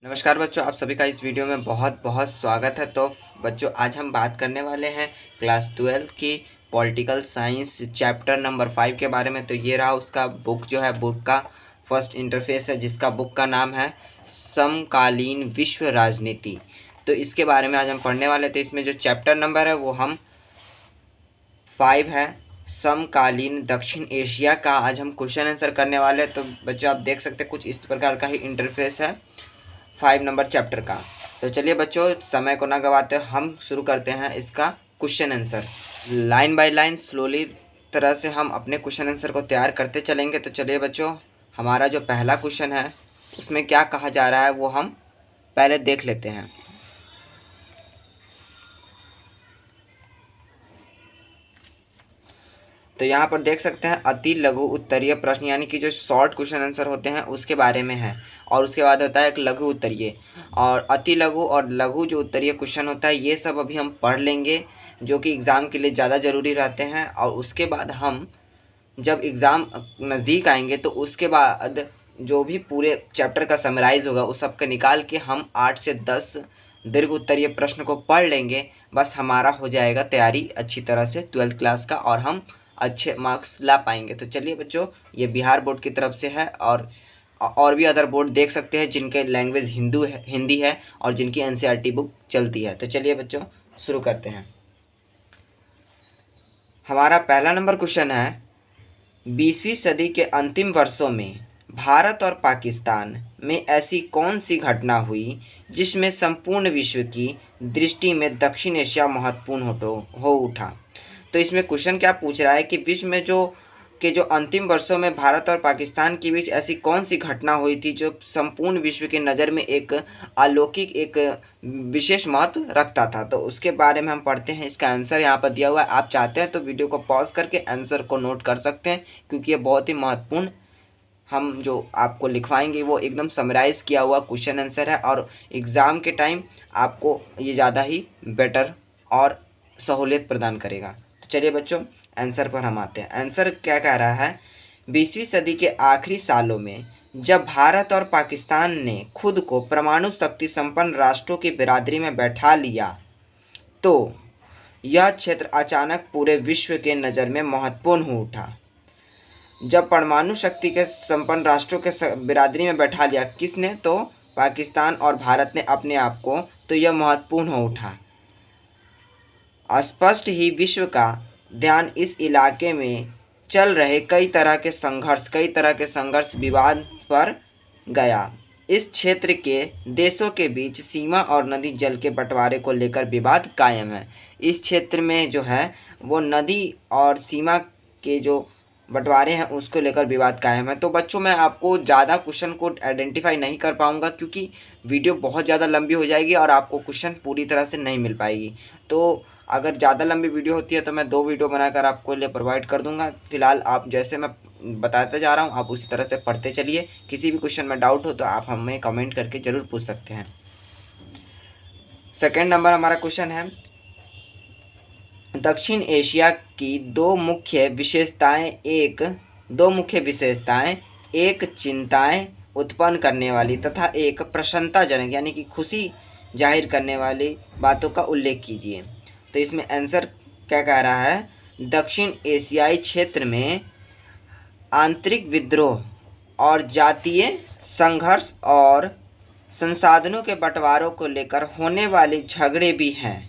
नमस्कार बच्चों, आप सभी का इस वीडियो में बहुत बहुत स्वागत है। तो बच्चों, आज हम बात करने वाले हैं क्लास 12 की पॉलिटिकल साइंस चैप्टर नंबर 5 के बारे में। तो ये रहा उसका बुक, जो है बुक का फर्स्ट इंटरफेस है, जिसका बुक का नाम है समकालीन विश्व राजनीति। तो इसके बारे में आज हम पढ़ने वाले थे। इसमें जो चैप्टर नंबर है वो हम 5 है, समकालीन दक्षिण एशिया का। आज हम क्वेश्चन आंसर करने वाले हैं। तो बच्चों, आप देख सकते हैं कुछ इस प्रकार का ही इंटरफेस है 5 नंबर चैप्टर का। तो चलिए बच्चों, समय को ना गवाते हम शुरू करते हैं इसका question answer. Line by line slowly तरह से हम अपने क्वेश्चन आंसर को तैयार करते चलेंगे। तो चलिए बच्चों, हमारा जो पहला क्वेश्चन है उसमें क्या कहा जा रहा है वो हम पहले देख लेते हैं। तो यहाँ पर देख सकते हैं अति लघु उत्तरीय प्रश्न, यानी कि जो शॉर्ट क्वेश्चन आंसर होते हैं उसके बारे में है। और उसके बाद होता है एक लघु उत्तरीय, और अति लघु और लघु जो उत्तरीय क्वेश्चन होता है ये सब अभी हम पढ़ लेंगे, जो कि एग्ज़ाम के लिए ज़्यादा ज़रूरी रहते हैं। और उसके बाद हम जब एग्ज़ाम नज़दीक आएंगे तो उसके बाद जो भी पूरे चैप्टर का समराइज़ होगा उस सब का निकाल के हम 8 से 10 दीर्घ उत्तरीय प्रश्न को पढ़ लेंगे। बस हमारा हो जाएगा तैयारी अच्छी तरह से 12th क्लास का, और हम अच्छे मार्क्स ला पाएंगे। तो चलिए बच्चों, ये बिहार बोर्ड की तरफ से है, और भी अदर बोर्ड देख सकते हैं जिनके लैंग्वेज हिंदी है और जिनकी एनसीईआरटी बुक चलती है। तो चलिए बच्चों, शुरू करते हैं। हमारा पहला नंबर क्वेश्चन है, 20वीं सदी के अंतिम वर्षों में भारत और पाकिस्तान में ऐसी कौन सी घटना हुई जिसमें संपूर्ण विश्व की दृष्टि में दक्षिण एशिया महत्वपूर्ण हो उठा। तो इसमें क्वेश्चन क्या पूछ रहा है कि विश्व में जो अंतिम वर्षों में भारत और पाकिस्तान के बीच ऐसी कौन सी घटना हुई थी जो संपूर्ण विश्व की नज़र में एक अलौकिक, एक विशेष महत्व रखता था। तो उसके बारे में हम पढ़ते हैं। इसका आंसर यहाँ पर दिया हुआ है। आप चाहते हैं तो वीडियो को पॉज करके आंसर को नोट कर सकते हैं, क्योंकि ये बहुत ही महत्वपूर्ण, हम जो आपको लिखवाएंगे वो एकदम समराइज़ किया हुआ क्वेश्चन आंसर है, और एग्ज़ाम के टाइम आपको ये ज़्यादा ही बेटर और सहूलियत प्रदान करेगा। तो चलिए बच्चों, आंसर पर हम आते हैं। आंसर क्या कह रहा है, 20वीं सदी के आखिरी सालों में जब भारत और पाकिस्तान ने खुद को परमाणु शक्ति संपन्न राष्ट्रों की बिरादरी में बैठा लिया, तो यह क्षेत्र अचानक पूरे विश्व के नज़र में महत्वपूर्ण हो उठा। जब परमाणु शक्ति के संपन्न राष्ट्रों के बिरादरी में बैठा लिया किसने, तो पाकिस्तान और भारत ने अपने आप को, तो यह महत्वपूर्ण हो उठा। स्पष्ट ही विश्व का ध्यान इस इलाके में चल रहे कई तरह के संघर्ष विवाद पर गया। इस क्षेत्र के देशों के बीच सीमा और नदी जल के बंटवारे को लेकर विवाद कायम है। इस क्षेत्र में जो है वो नदी और सीमा के जो बंटवारे हैं उसको लेकर विवाद कायम है। तो बच्चों, मैं आपको ज़्यादा क्वेश्चन को आइडेंटिफाई नहीं कर पाऊंगा, क्योंकि वीडियो बहुत ज़्यादा लंबी हो जाएगी और आपको क्वेश्चन पूरी तरह से नहीं मिल पाएगी। तो अगर ज़्यादा लंबी वीडियो होती है तो मैं 2 वीडियो बनाकर आपको लिए प्रोवाइड कर दूंगा। फिलहाल आप जैसे मैं बताते जा रहा हूँ आप उसी तरह से पढ़ते चलिए। किसी भी क्वेश्चन में डाउट हो तो आप हमें कमेंट करके ज़रूर पूछ सकते हैं। सेकेंड नंबर हमारा क्वेश्चन है, दक्षिण एशिया की दो मुख्य विशेषताएं एक चिंताएं उत्पन्न करने वाली तथा एक प्रसन्नताजनक, यानी कि खुशी जाहिर करने वाली बातों का उल्लेख कीजिए। तो इसमें आंसर क्या कह रहा है, दक्षिण एशियाई क्षेत्र में आंतरिक विद्रोह और जातीय संघर्ष और संसाधनों के बंटवारों को लेकर होने वाले झगड़े भी हैं।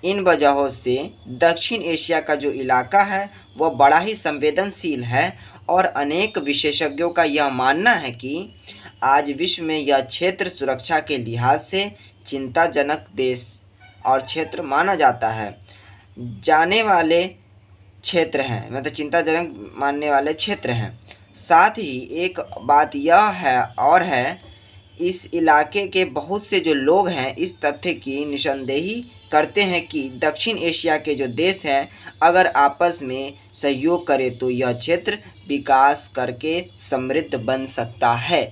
इन वजहों से दक्षिण एशिया का जो इलाका है वह बड़ा ही संवेदनशील है, और अनेक विशेषज्ञों का यह मानना है कि आज विश्व में यह क्षेत्र सुरक्षा के लिहाज से चिंताजनक देश और क्षेत्र माना जाता है। जाने वाले क्षेत्र हैं, मतलब चिंताजनक मानने वाले क्षेत्र हैं। साथ ही एक बात यह है, इस इलाके के बहुत से जो लोग हैं इस तथ्य की निशानदेही करते हैं कि दक्षिण एशिया के जो देश हैं अगर आपस में सहयोग करें तो यह क्षेत्र विकास करके समृद्ध बन सकता है।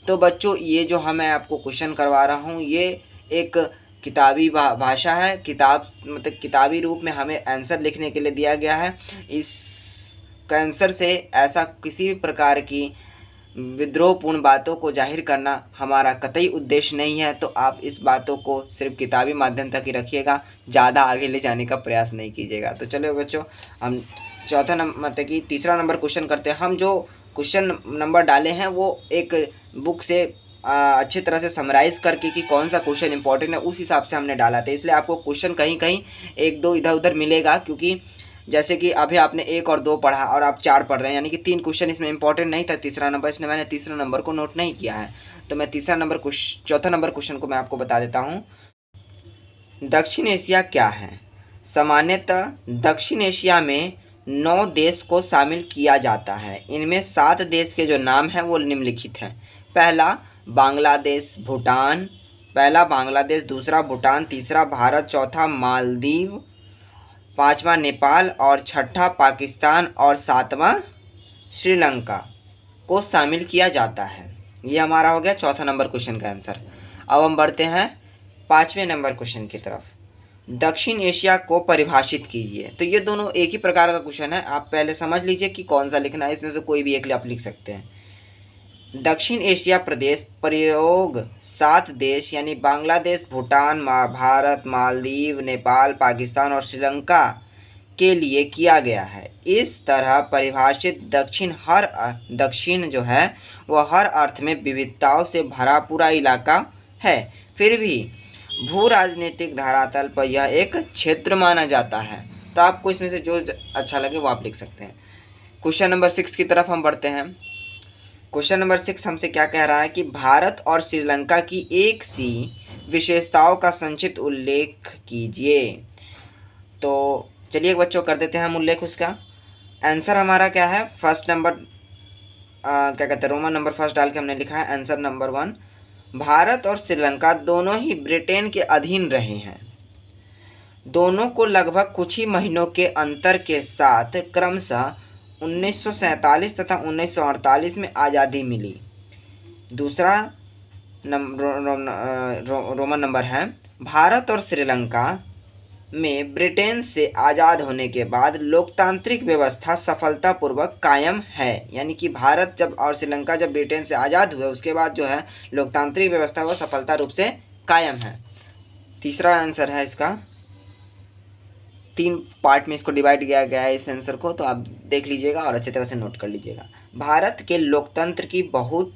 तो बच्चों, ये जो मैं आपको क्वेश्चन करवा रहा हूँ ये एक किताबी भाषा है, मतलब किताबी रूप में हमें आंसर लिखने के लिए दिया गया है। इस आंसर से ऐसा किसी भी प्रकार की विद्रोहपूर्ण बातों को जाहिर करना हमारा कतई उद्देश्य नहीं है। तो आप इस बातों को सिर्फ किताबी माध्यम तक ही रखिएगा, ज़्यादा आगे ले जाने का प्रयास नहीं कीजिएगा। तो चलो बच्चों, हम चौथा नंबर मतलब कि तीसरा नंबर क्वेश्चन करते हैं। हम जो क्वेश्चन नंबर डाले हैं वो एक बुक से अच्छी तरह से समराइज़ करके कि कौन सा क्वेश्चन इंपॉर्टेंट है उस हिसाब से हमने डाला था, इसलिए आपको क्वेश्चन कहीं कहीं एक दो इधर उधर मिलेगा, क्योंकि जैसे कि अभी आपने 1 और 2 पढ़ा और आप 4 पढ़ रहे हैं, यानी कि 3 क्वेश्चन इसमें इंपॉर्टेंट नहीं था, तीसरा नंबर, इसलिए मैंने तीसरा नंबर को नोट नहीं किया है। तो मैं चौथा नंबर क्वेश्चन को मैं आपको बता देता हूँ। दक्षिण एशिया क्या है? सामान्यतः दक्षिण एशिया में 9 देश को शामिल किया जाता है। इनमें 7 देश के जो नाम हैं वो निम्नलिखित हैं। पहला बांग्लादेश, दूसरा भूटान, तीसरा भारत, चौथा मालदीव, पांचवा नेपाल और छठा पाकिस्तान और सातवां श्रीलंका को शामिल किया जाता है। ये हमारा हो गया चौथा नंबर क्वेश्चन का आंसर। अब हम बढ़ते हैं 5वें नंबर क्वेश्चन की तरफ। दक्षिण एशिया को परिभाषित कीजिए। तो ये दोनों एक ही प्रकार का क्वेश्चन है, आप पहले समझ लीजिए कि कौन सा लिखना है, इसमें से कोई भी एक आप लिख सकते हैं। दक्षिण एशिया प्रदेश प्रयोग 7 देश यानी बांग्लादेश, भूटान, भारत, मालदीव, नेपाल, पाकिस्तान और श्रीलंका के लिए किया गया है। इस तरह परिभाषित दक्षिण जो है वह हर अर्थ में विविधताओं से भरा पूरा इलाका है। फिर भी भू राजनीतिक धरातल पर यह एक क्षेत्र माना जाता है। तो आपको इसमें से जो अच्छा लगे वो आप लिख सकते हैं। क्वेश्चन नंबर 6 की तरफ हम बढ़ते हैं। क्वेश्चन नंबर 6 हमसे क्या कह रहा है कि भारत और श्रीलंका की एक सी विशेषताओं का संक्षिप्त उल्लेख कीजिए। तो चलिए बच्चों कर देते हैं हम उल्लेख उसका। आंसर हमारा क्या है? फर्स्ट नंबर क्या कहते हैं, रोमन नंबर फर्स्ट डाल के हमने लिखा है आंसर नंबर 1। भारत और श्रीलंका दोनों ही ब्रिटेन के अधीन रहे हैं। दोनों को लगभग कुछ ही महीनों के अंतर के साथ क्रमशः 1947 तथा 1948 में आज़ादी मिली। दूसरा रोमन नंबर है, भारत और श्रीलंका में ब्रिटेन से आज़ाद होने के बाद लोकतांत्रिक व्यवस्था सफलतापूर्वक कायम है। यानी कि भारत जब और श्रीलंका जब ब्रिटेन से आज़ाद हुए उसके बाद जो है लोकतांत्रिक व्यवस्था वो सफलता रूप से कायम है। तीसरा आंसर है इसका, 3 पार्ट में इसको डिवाइड किया गया है इस आंसर को, तो आप देख लीजिएगा और अच्छी तरह से नोट कर लीजिएगा। भारत के लोकतंत्र की बहुत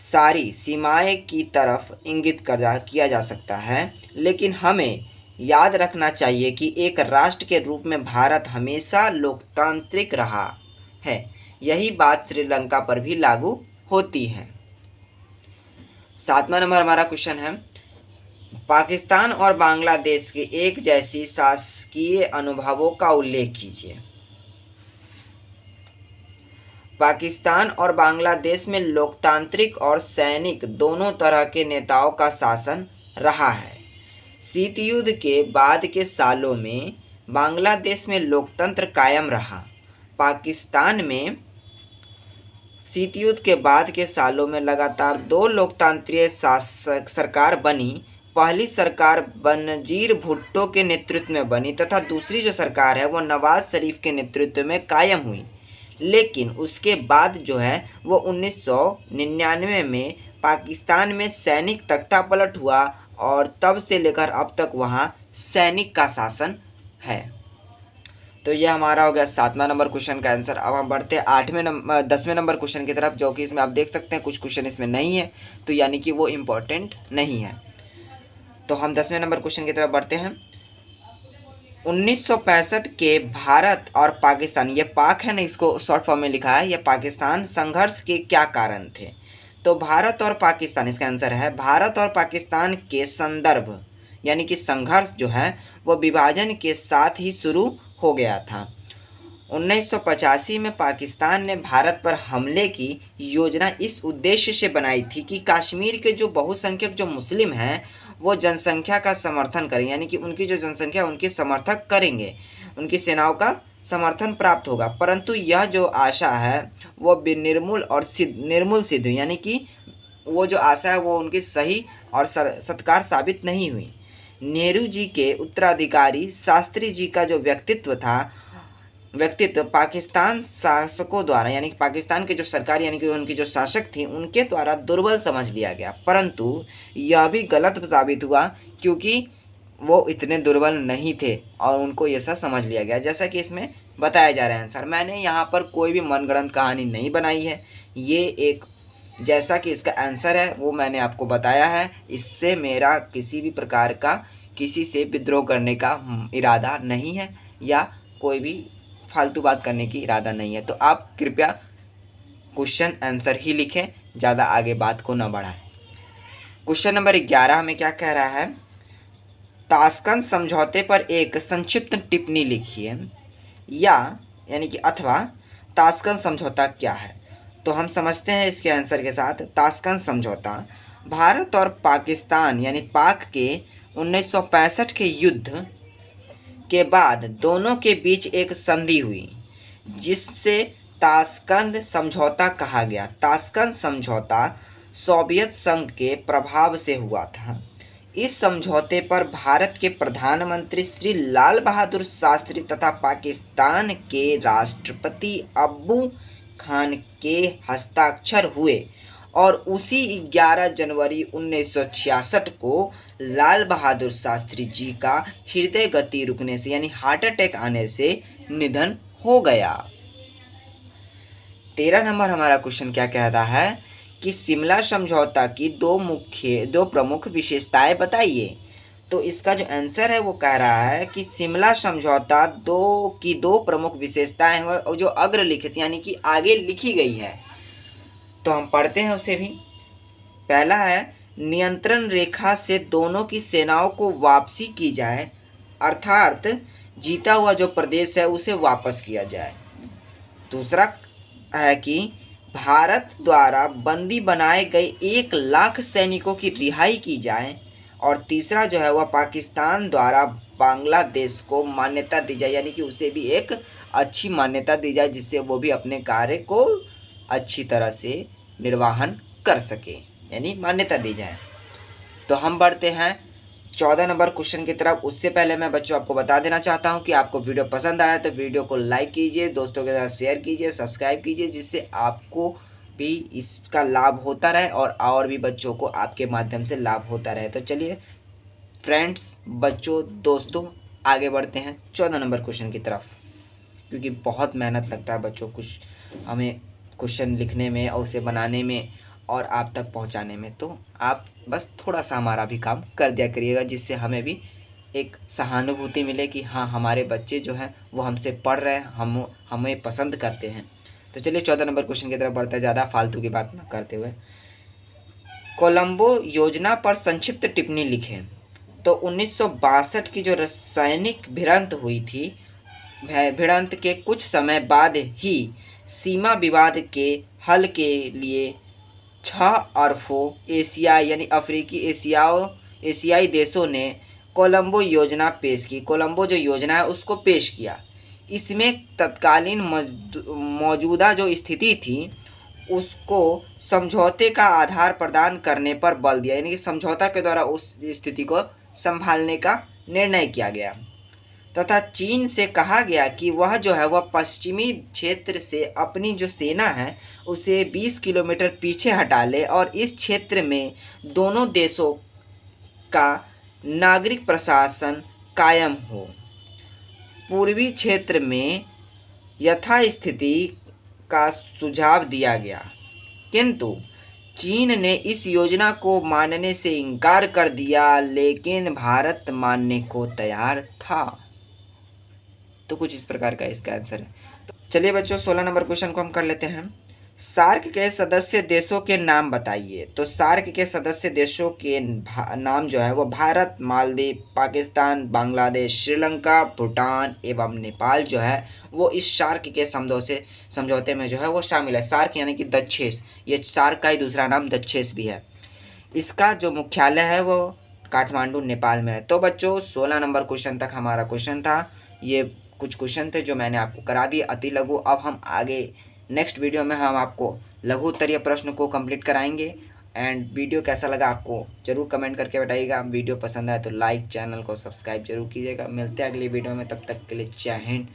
सारी सीमाएं की तरफ इंगित किया जा सकता है, लेकिन हमें याद रखना चाहिए कि एक राष्ट्र के रूप में भारत हमेशा लोकतांत्रिक रहा है। यही बात श्रीलंका पर भी लागू होती है। 7वां नंबर हमारा क्वेश्चन है, पाकिस्तान और बांग्लादेश के एक जैसी शासकीय अनुभवों का उल्लेख कीजिए। पाकिस्तान और बांग्लादेश में लोकतांत्रिक और सैनिक दोनों तरह के नेताओं का शासन रहा है। शीत युद्ध के बाद के सालों में बांग्लादेश में लोकतंत्र कायम रहा। पाकिस्तान में शीत युद्ध के बाद के सालों में लगातार 2 लोकतांत्रिक सरकार बनी। पहली सरकार बनजीर भुट्टो के नेतृत्व में बनी तथा दूसरी जो सरकार है वो नवाज शरीफ के नेतृत्व में कायम हुई। लेकिन उसके बाद जो है वो 1999 में पाकिस्तान में सैनिक तख्तापलट हुआ और तब से लेकर अब तक वहाँ सैनिक का शासन है। तो ये हमारा हो गया 7वां नंबर क्वेश्चन का आंसर। अब हम बढ़ते हैं 10वें नंबर क्वेश्चन की तरफ, जो कि इसमें आप देख सकते हैं कुछ क्वेश्चन इसमें नहीं है, तो यानी कि वो इम्पोर्टेंट नहीं है। तो हम 10वें नंबर क्वेश्चन की तरफ बढ़ते हैं। 1965 के भारत और पाकिस्तान, ये पाक है ना, इसको शॉर्ट फॉर्म में लिखा है, ये पाकिस्तान संघर्ष के क्या कारण थे? तो भारत और पाकिस्तान, इसका आंसर है भारत और पाकिस्तान के संदर्भ यानी कि संघर्ष जो है वो विभाजन के साथ ही शुरू हो गया था। 1985 में पाकिस्तान ने भारत पर हमले की योजना इस उद्देश्य से बनाई थी कि कश्मीर के जो बहुसंख्यक जो मुस्लिम हैं वो जनसंख्या का समर्थन करें, यानी कि उनकी जो जनसंख्या उनके समर्थक करेंगे, उनकी सेनाओं का समर्थन प्राप्त होगा। परंतु यह जो आशा है वो निर्मूल सिद्ध हुई, यानी कि वो जो आशा है वो उनकी सही और सत्कार साबित नहीं हुई। नेहरू जी के उत्तराधिकारी शास्त्री जी का जो व्यक्तित्व था व्यक्तित्व पाकिस्तान शासकों द्वारा यानी कि पाकिस्तान के जो सरकार यानी कि उनकी जो शासक थी उनके द्वारा दुर्बल समझ लिया गया, परंतु यह भी गलत साबित हुआ क्योंकि वो इतने दुर्बल नहीं थे और उनको ये सब समझ लिया गया, जैसा कि इसमें बताया जा रहा है आंसर। मैंने यहाँ पर कोई भी मनगढ़ंत कहानी नहीं बनाई है, ये एक जैसा कि इसका आंसर है वो मैंने आपको बताया है। इससे मेरा किसी भी प्रकार का किसी से विद्रोह करने का इरादा नहीं है या कोई भी फालतू बात करने की इरादा नहीं है। तो आप कृपया क्वेश्चन आंसर ही लिखें, ज़्यादा आगे बात को न बढ़ाएं। क्वेश्चन नंबर 11 हमें क्या कह रहा है, ताशकंद समझौते पर एक संक्षिप्त टिप्पणी लिखिए या यानी कि अथवा ताशकंद समझौता क्या है। तो हम समझते हैं इसके आंसर के साथ। ताशकंद समझौता भारत और पाकिस्तान यानी पाक के 1965 के युद्ध के बाद दोनों के बीच एक संधि हुई जिससे ताशकंद समझौता कहा गया। ताशकंद समझौता सोवियत संघ के प्रभाव से हुआ था। इस समझौते पर भारत के प्रधानमंत्री श्री लाल बहादुर शास्त्री तथा पाकिस्तान के राष्ट्रपति अब्बू खान के हस्ताक्षर हुए और उसी 11 जनवरी 1966 को लाल बहादुर शास्त्री जी का हृदय गति रुकने से यानी हार्ट अटैक आने से निधन हो गया। 13 नंबर हमारा क्वेश्चन क्या कहता है कि शिमला समझौता की दो प्रमुख विशेषताएं बताइए। तो इसका जो आंसर है वो कह रहा है कि शिमला समझौता दो प्रमुख विशेषताएं हैं और जो अग्रलिखित यानी कि आगे लिखी गई है। तो हम पढ़ते हैं उसे भी। पहला है, नियंत्रण रेखा से दोनों की सेनाओं को वापसी की जाए, अर्थात जीता हुआ जो प्रदेश है उसे वापस किया जाए। दूसरा है कि भारत द्वारा बंदी बनाए गए 1 लाख सैनिकों की रिहाई की जाए। और तीसरा जो है वह पाकिस्तान द्वारा बांग्लादेश को मान्यता दी जाए यानी कि उसे भी एक अच्छी मान्यता दी जाए जिससे वो भी अपने कार्य को अच्छी तरह से निर्वाहन कर सके यानी मान्यता दी जाए। तो हम बढ़ते हैं 14 नंबर क्वेश्चन की तरफ। उससे पहले मैं बच्चों आपको बता देना चाहता हूं कि आपको वीडियो पसंद आ रहा है तो वीडियो को लाइक कीजिए, दोस्तों के साथ शेयर कीजिए, सब्सक्राइब कीजिए जिससे आपको भी इसका लाभ होता रहे और भी बच्चों को आपके माध्यम से लाभ होता रहे। तो चलिए फ्रेंड्स, बच्चों, दोस्तों, आगे बढ़ते हैं 14 नंबर क्वेश्चन की तरफ, क्योंकि बहुत मेहनत लगता है बच्चों कुछ हमें क्वेश्चन लिखने में और उसे बनाने में और आप तक पहुंचाने में। तो आप बस थोड़ा सा हमारा भी काम कर दिया करिएगा जिससे हमें भी एक सहानुभूति मिले कि हाँ हमारे बच्चे जो हैं वो हमसे पढ़ रहे हैं, हम हमें पसंद करते हैं। तो चलिए 14 नंबर क्वेश्चन की तरफ बढ़ते हैं, ज़्यादा फालतू की बात ना करते हुए। कोलंबो योजना पर संक्षिप्त टिप्पणी लिखें। तो 1962 की जो रासायनिक भिड़ंत हुई थी, भिड़ंत के कुछ समय बाद ही सीमा विवाद के हल के लिए 6 अरबों एशियाई यानी अफ्रीकी एशियाई देशों ने कोलंबो योजना पेश की। कोलंबो जो योजना है उसको पेश किया। इसमें तत्कालीन मौजूदा जो स्थिति थी उसको समझौते का आधार प्रदान करने पर बल दिया यानी कि समझौता के द्वारा उस स्थिति को संभालने का निर्णय किया गया तथा चीन से कहा गया कि वह जो है वह पश्चिमी क्षेत्र से अपनी जो सेना है उसे 20 किलोमीटर पीछे हटा ले और इस क्षेत्र में दोनों देशों का नागरिक प्रशासन कायम हो। पूर्वी क्षेत्र में यथास्थिति का सुझाव दिया गया, किंतु चीन ने इस योजना को मानने से इनकार कर दिया, लेकिन भारत मानने को तैयार था। तो कुछ इस प्रकार का इसका आंसर है। तो चलिए बच्चों 16 नंबर क्वेश्चन को हम कर लेते हैं। सार्क के सदस्य देशों के नाम बताइए। तो सार्क के सदस्य देशों के नाम जो है वो भारत, मालदीव, पाकिस्तान, बांग्लादेश, श्रीलंका, भूटान एवं नेपाल जो है वो इस सार्क के समझौते में जो है वो शामिल है। सार्क यानी कि दक्षेस, ये सार्क का ही दूसरा नाम दक्षेस भी है। इसका जो मुख्यालय है वो काठमांडू नेपाल में है। तो बच्चों 16 नंबर क्वेश्चन तक हमारा क्वेश्चन था। ये कुछ क्वेश्चन थे जो मैंने आपको करा दिए अति लघु। अब हम आगे नेक्स्ट वीडियो में हम आपको लघु उत्तरीय प्रश्न को कंप्लीट कराएंगे। एंड वीडियो कैसा लगा आपको ज़रूर कमेंट करके बताइएगा। वीडियो पसंद आए तो लाइक, चैनल को सब्सक्राइब जरूर कीजिएगा। मिलते हैं अगली वीडियो में, तब तक के लिए जय हिंद।